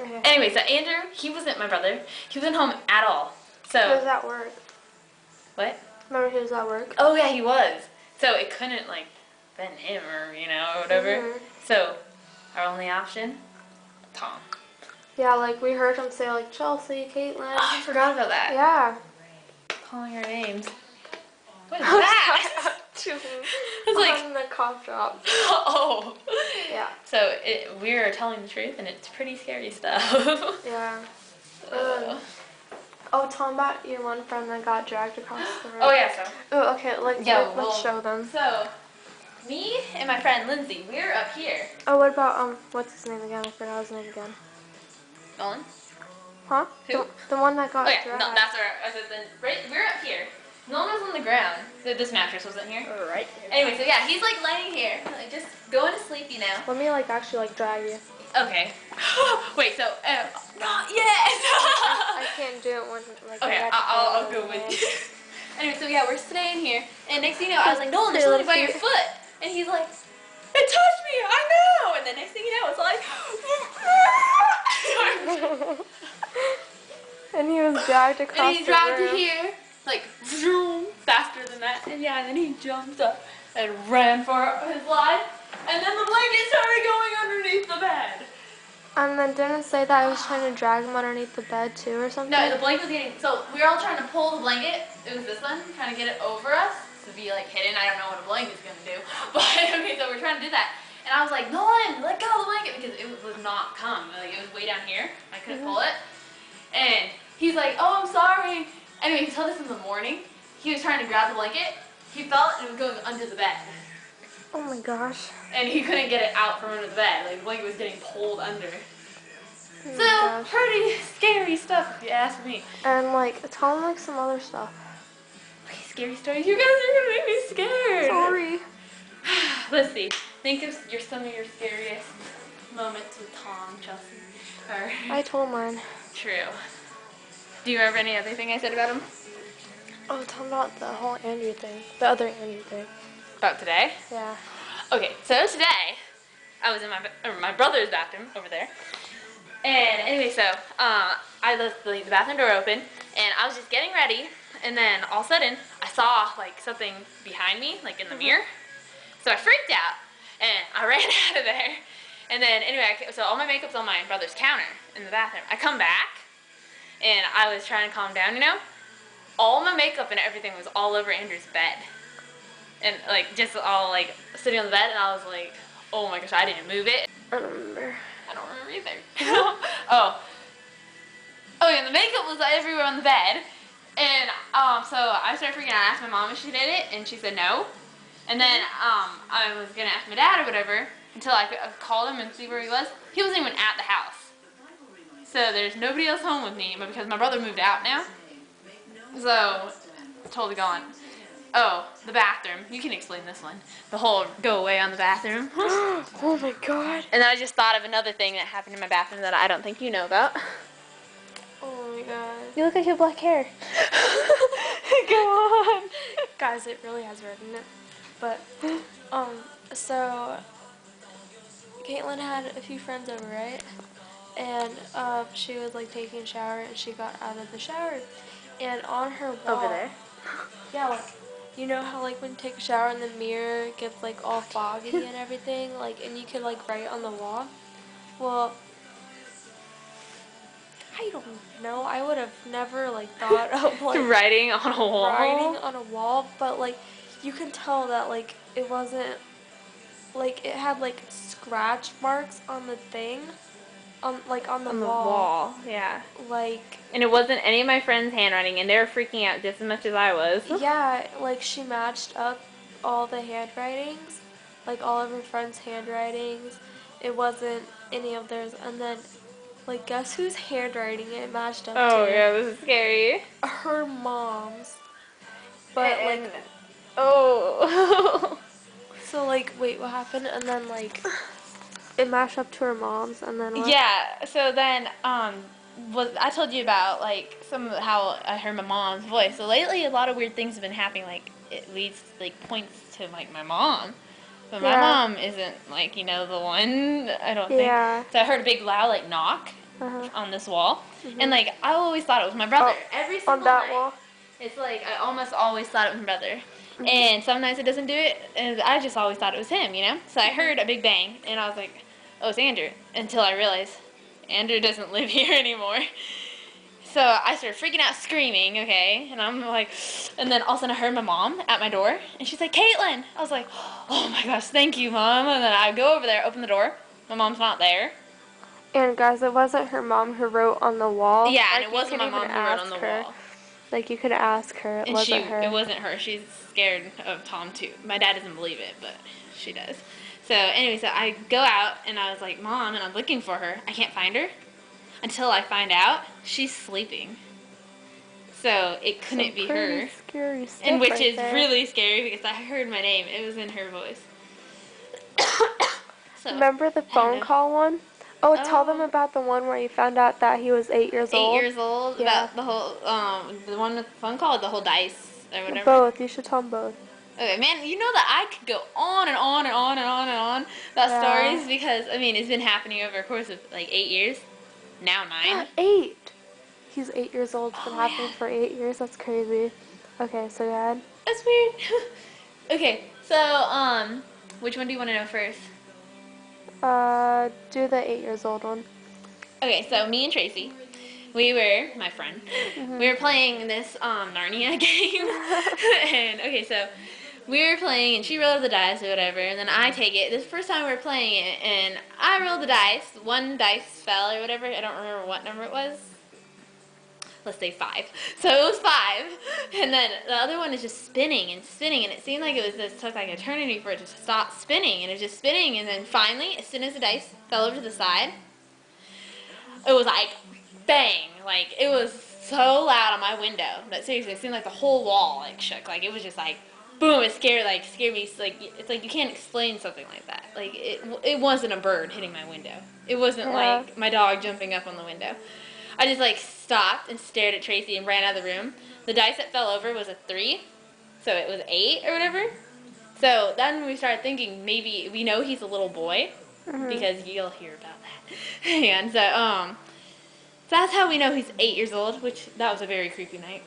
Okay. Anyway, so Andrew, he wasn't my brother. He wasn't home at all. So. He was at work. What? Remember he was at work? Oh yeah, he was. So it couldn't like been him or or whatever. So our only option, Tom. Yeah, like we heard him say like Chelsea, Caitlin. Oh, I forgot about that. Yeah. Calling our names. What is that? It's like in the cough drop. Oh. Yeah. So we're telling the truth, and it's pretty scary stuff. Yeah. Oh, tell them about your one friend that got dragged across the road. Oh yeah, so. Oh, okay. Let's show them. So, me and my friend Lindsay, we're up here. Oh, what about what's his name again? I forgot his name again. Nolan? Huh? Who? The one that got dragged. dragged. No, that's where I said then. Right, we're up here. Nolan was on the ground. This mattress wasn't here. Right. Anyway, so yeah, he's like laying here, like just going to sleep, Let me actually drag you. Okay. Wait, so not yet. I can't do it when Okay, I'll go with you. Anyway, so yeah, we're staying here, and next thing you know, I was like, Nolan, there's something by your foot, and he's like, it touched me, I know, and the next thing you know, it's like, and he was dragged across the room. And he dragged here, like, zoom, faster than that, and yeah, and then he jumped up and ran for his life, and then the blanket started going underneath the bed. And then didn't say that I was trying to drag him underneath the bed too or something? No, the blanket was getting, so we were all trying to pull the blanket, it was this one, trying to get it over us to be like hidden. I don't know what a blanket's gonna do, but okay, so we're trying to do that. And I was like, Nolan, let go of the blanket, because it would not come, like it was way down here, I couldn't pull it. And he's like, oh, I'm sorry. Anyway, he told us in the morning, he was trying to grab the blanket, he fell and it was going under the bed. Oh my gosh. And he couldn't get it out from under the bed. Like the blanket was getting pulled under. Oh So, pretty scary stuff if you ask me. And tell him some other stuff. Okay, scary stories. You guys are gonna make me scared. Sorry. Let's see. Think of some of your scariest moments with Tom, Chelsea. Or I told mine. True. Do you remember any other thing I said about him? Oh, tell him about the whole Andrew thing. The other Andrew thing. About today? Yeah. Okay, so today, I was in my brother's bathroom over there. And anyway, so I left the bathroom door open, and I was just getting ready, and then all of a sudden, I saw something behind me, in the mirror. So I freaked out, and I ran out of there. And then anyway, so all my makeup's on my brother's counter in the bathroom. I come back, and I was trying to calm down, All my makeup and everything was all over Andrew's bed. And just all sitting on the bed, and I was like, oh my gosh, I didn't move it. I don't remember. I don't remember either. Oh yeah, the makeup was everywhere on the bed, and so I started freaking out. I asked my mom if she did it, and she said no. And then I was gonna ask my dad or whatever until I called him and see where he was. He wasn't even at the house, so there's nobody else home with me. But because my brother moved out now, so it's totally gone. Oh, the bathroom. You can explain this one. The whole go away on the bathroom. Oh my god. And then I just thought of another thing that happened in my bathroom that I don't think you know about. Oh my god. You look like you have black hair. Go on. Guys, it really has red in it. But, so, Caitlin had a few friends over, right? And she was taking a shower, and she got out of the shower. And on her wall. Over there? Yeah, you know how when you take a shower and the mirror gets all foggy and everything, and you could write on the wall? Well, I don't know. I would have never thought of writing on a wall. Writing on a wall, but you can tell that it wasn't it had scratch marks on the thing. On the wall. Yeah. And it wasn't any of my friends' handwriting, and they were freaking out just as much as I was. Yeah, she matched up all the handwritings, all of her friends' handwritings. It wasn't any of theirs, and then, guess whose handwriting it matched up to? Oh, yeah, this is scary. Her mom's. But, oh. So, wait, what happened? And then, it matched up to her mom's, and then what? Yeah, so then, I told you about, how I heard my mom's voice. So lately, a lot of weird things have been happening, it leads, points to, my mom. But my mom isn't, the one, I don't think. Yeah. So I heard a big loud, knock, on this wall, and like I always thought it was my brother. Every single On that night, wall. it's like I almost always thought it was my brother. And some nights it doesn't do it, and I just always thought it was him, you know? So I heard a big bang, and I was like, oh, it's Andrew. Until I realized Andrew doesn't live here anymore. So I started freaking out, screaming, okay? And I'm like, and then all of a sudden I heard my mom at my door, and she's like, Caitlin! I was like, oh my gosh, thank you, Mom. And then I go over there, open the door. My mom's not there. And guys, it wasn't her mom who wrote on the wall. Yeah, Like, and it you wasn't could my even mom who wrote on ask the her. wall. Like, you could ask her. It And wasn't her. it wasn't her. She's scared of Tom too. My dad doesn't believe it, but she does. So anyway, so I go out and I was like, Mom, and I'm looking for her. I can't find her until I find out she's sleeping. So it couldn't be her. Scary stuff And which right is there. really scary because I heard my name. It was in her voice. So Remember the phone know. call one? Oh, tell them Oh. about the one where you found out that he was 8 years 8 old. years old. Yeah. About the whole the one with the phone call, or the whole dice or whatever. Both. You should tell them both. Okay, man, you know that I could go on and on and on and on and on about Yeah. stories because, I mean, it's been happening over a course of like 8 years. Now 9. 8. He's 8 years old. It's been Oh, happening yeah. for 8 years. That's crazy. Okay, so go ahead. That's weird. Okay, so, which one do you want to know first? Do the 8 years old one. Okay, so me and Tracy, we were, my friend, we were playing this Narnia game. And, okay, so we were playing and she rolled the dice or whatever, and then I take it. This is the first time we were playing it, and I rolled the dice. One dice fell or whatever. I don't remember what number it was. Let's say 5. So it was 5. And then the other one is just spinning and spinning, and it seemed like it took like eternity for it to stop spinning, and it was just spinning, and then finally, as soon as the dice fell over to the side, it was like bang, like it was so loud on my window that seriously it seemed like the whole wall like shook. Like it was just like boom, it scared me. Like it's like you can't explain something like that. Like it wasn't a bird hitting my window. It wasn't like my dog jumping up on the window. I just like stopped and stared at Tracy and ran out of the room. The dice that fell over was a 3, so it was 8 or whatever. So then we started thinking maybe we know he's a little boy because you'll hear about that. And so that's how we know he's 8 years old, which that was a very creepy night.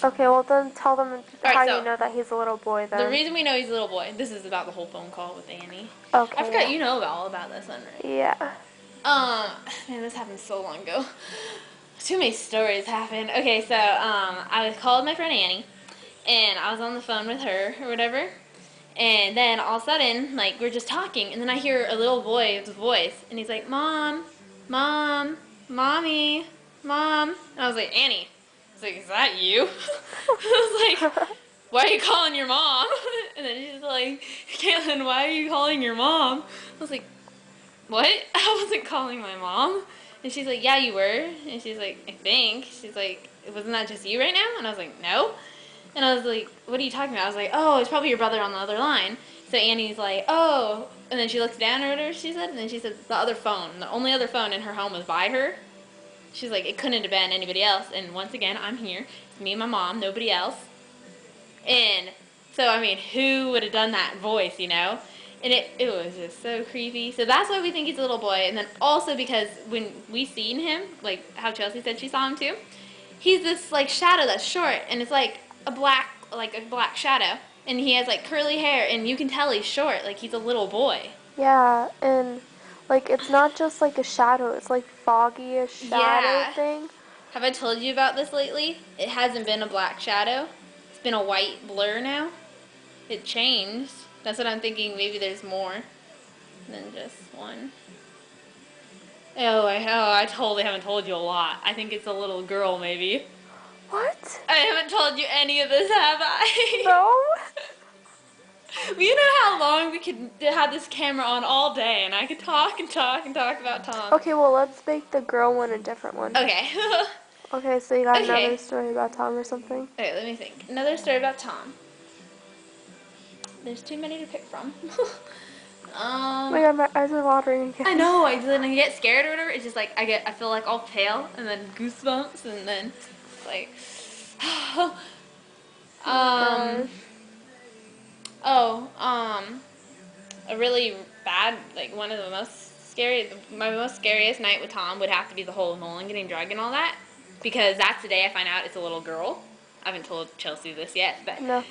Okay, well then tell them how so you know that he's a little boy then. The reason we know he's a little boy, this is about the whole phone call with Annie. Okay. I forgot you know all about this one, right? Yeah. Man, this happened so long ago. Too many stories happened. Okay, so I called my friend Annie, and I was on the phone with her or whatever, and then all of a sudden, like we're just talking, and then I hear a little boy's voice, and he's like, "Mom, Mom, Mommy, Mom," and I was like, "Annie," I was like, "Is that you?" I was like, "Why are you calling your mom?" And then she's like, "Caitlin, why are you calling your mom?" I was like, "What? I wasn't calling my mom." And she's like, "Yeah, you were." And she's like, "I think." She's like, "Wasn't that just you right now?" And I was like, "No." And I was like, "What are you talking about?" I was like, "Oh, it's probably your brother on the other line." So Annie's like, "Oh." And then she looks down or whatever she said. And then she said, "The other phone. The only other phone in her home was by her." She's like, "It couldn't have been anybody else." And once again, I'm here. It's me and my mom, nobody else. And so, I mean, who would have done that voice, you know? And it was just so creepy. So that's why we think he's a little boy. And then also because when we seen him, like how Chelsea said she saw him too, he's this like shadow that's short, and it's like a black shadow. And he has like curly hair, and you can tell he's short, like he's a little boy. Yeah, and like it's not just like a shadow, it's like foggy-ish shadow thing. Have I told you about this lately? It hasn't been a black shadow. It's been a white blur now. It changed. That's what I'm thinking. Maybe there's more than just one. I totally haven't told you a lot. I think it's a little girl, maybe. What? I haven't told you any of this, have I? No? You know how long we could have this camera on all day, and I could talk and talk and talk about Tom. Okay, well let's make the girl one a different one. Okay. Okay, so you got Okay. another story about Tom or something? Okay, let me think. Another story about Tom. There's too many to pick from. Oh my god, my eyes are watering again. I know. When I get scared or whatever, it's just like I feel like all pale, and then goosebumps, and then like, a really bad, like one of the most my most scariest night with Tom would have to be the whole Nolan getting drugged and all that, because that's the day I find out it's a little girl. I haven't told Chelsea this yet, but No.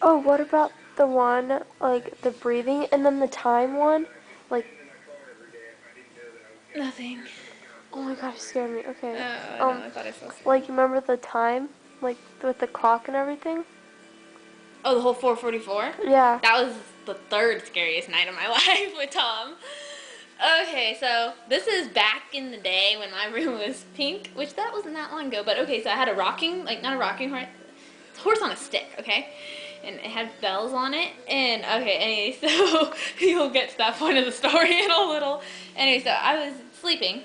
Oh, what about the one, like, the breathing and then the time one? Like, nothing. oh my god, you scared me. Okay. I know, I thought I saw something. Like, you remember the time? Like, with the clock and everything? Oh, the whole 4:44? Yeah. That was the third scariest night of my life with Tom. Okay, so this is back in the day when my room was pink, which that wasn't that long ago, but okay, so I had a rocking, like not a rocking horse, horse on a stick, okay? And it had bells on it, and okay, anyway, so you'll get to that point of the story in a little. Anyway, so I was sleeping,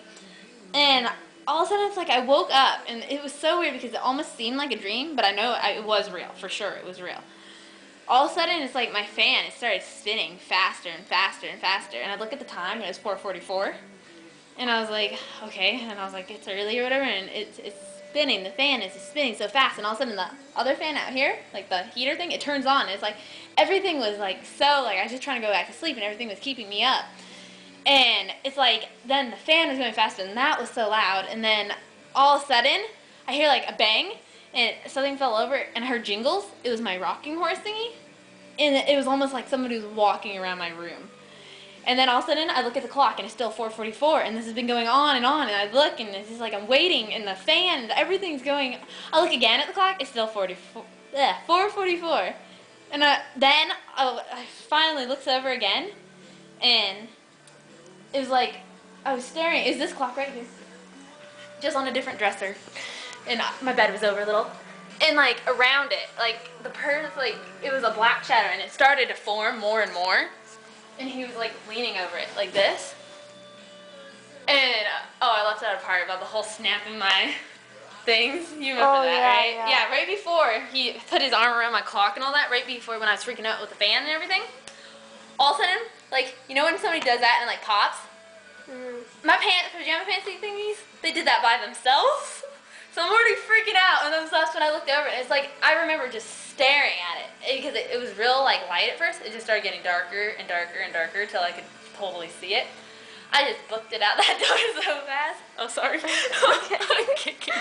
and all of a sudden it's like I woke up, and it was so weird because it almost seemed like a dream, but I know it was real, for sure, it was real. All of a sudden, it's like my fan, it started spinning faster and faster and faster. And I look at the time, and it was 4:44. And I was like, okay. And I was like, it's early or whatever. And it's spinning. The fan is spinning so fast. And all of a sudden, the other fan out here, like the heater thing, it turns on. It's like everything was like so, like I was just trying to go back to sleep, and everything was keeping me up. And it's like then the fan was going faster, and that was so loud. And then all of a sudden, I hear like a bang. And something fell over, and I heard jingles. It was my rocking horse thingy, and it was almost like somebody was walking around my room. And then all of a sudden, I look at the clock, and it's still 4:44, and this has been going on, and I look, and it's just like I'm waiting, and the fan, everything's going. I look again at the clock, it's still 4:44, and then I finally looks over again, and it was like I was staring. Is this clock right here? Just on a different dresser. And my bed was over a little, and like around it, like the purse, like it was a black shadow, and it started to form more and more, and he was like leaning over it like this, and oh, I left out a part about the whole snapping my things. You remember that, yeah, right? yeah. Yeah, right before he put his arm around my clock and all that, right before when I was freaking out with the fan and everything, all of a sudden, like, you know when somebody does that and like pops? My pajama pants thingies, they did that by themselves. So I'm already freaking out, and then that's when I looked over, and it's like, I remember just staring at it, because it was real, like, light at first. It just started getting darker and darker and darker till I could totally see it. I just booked it out that door so fast. Oh, sorry. I'm kicking.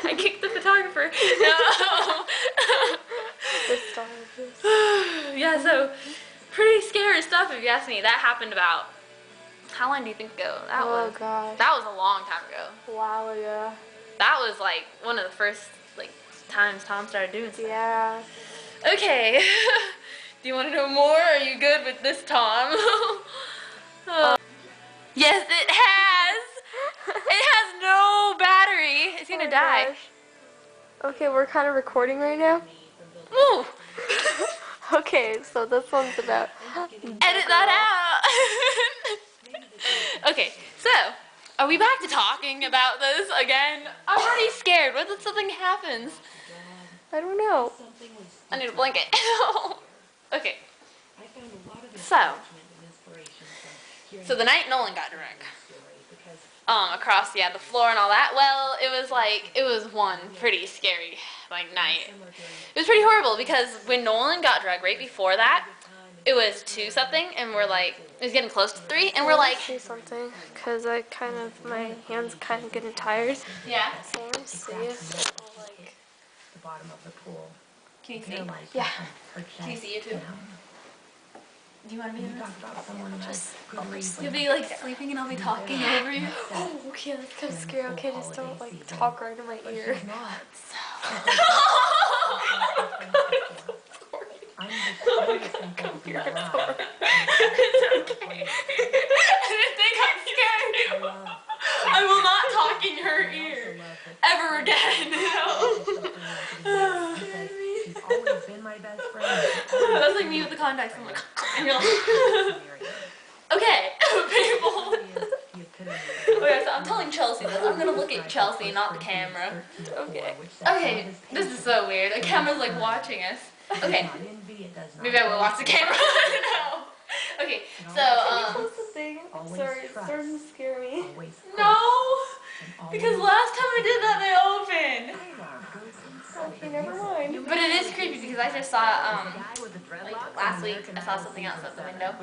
I kicked the photographer. No. Yeah, so, pretty scary stuff if you ask me. That happened about, how long do you think ago? That was a long time ago. Wow, yeah. That was like one of the first like times Tom started doing stuff. Yeah. Okay. Do you want to know more? Are you good with this, Tom? Yes, it has. It has no battery. It's gonna die. Gosh. Okay, we're kind of recording right now. Woo. Okay, so this one's about. Edit that out. Okay, so, are we back to talking about this again? I'm already scared. What if something happens? I don't know. I need a blanket. Okay. So the night Nolan got drunk. Across, the floor and all that. Well, it was one pretty scary, night. It was pretty horrible because when Nolan got drunk right before that, it was 2 something, and we're like, it was getting close to 3, and we're like, say something, because my hand's kind of getting tired. yeah. So let me see if I'll, The bottom of the pool. Can you see? Yeah. Can you see it too? Do you want to be in this? I'll just You'll be like sleeping, and I'll be talking over you. Oh, okay, that's kind of scary. Okay, just don't talk right in my ear. I'm just thinking out loud. It's okay. I didn't think I'm scared. I will not talk in her ear ever again. She's always been my best friend. That's like me with the contacts. I'm like, and you're like, okay, people. Okay, so I'm telling Chelsea this. I'm gonna look at Chelsea, not the camera. Okay. Okay, this is so weird. The camera's like watching us. Okay. Maybe I will watch the camera. No. Okay, so, Close the thing. I'm sorry, it's starting to scare me. no! Because last time I did that, they opened. Okay, never mind. But it is creepy because I just saw, last week, I saw something else out the window.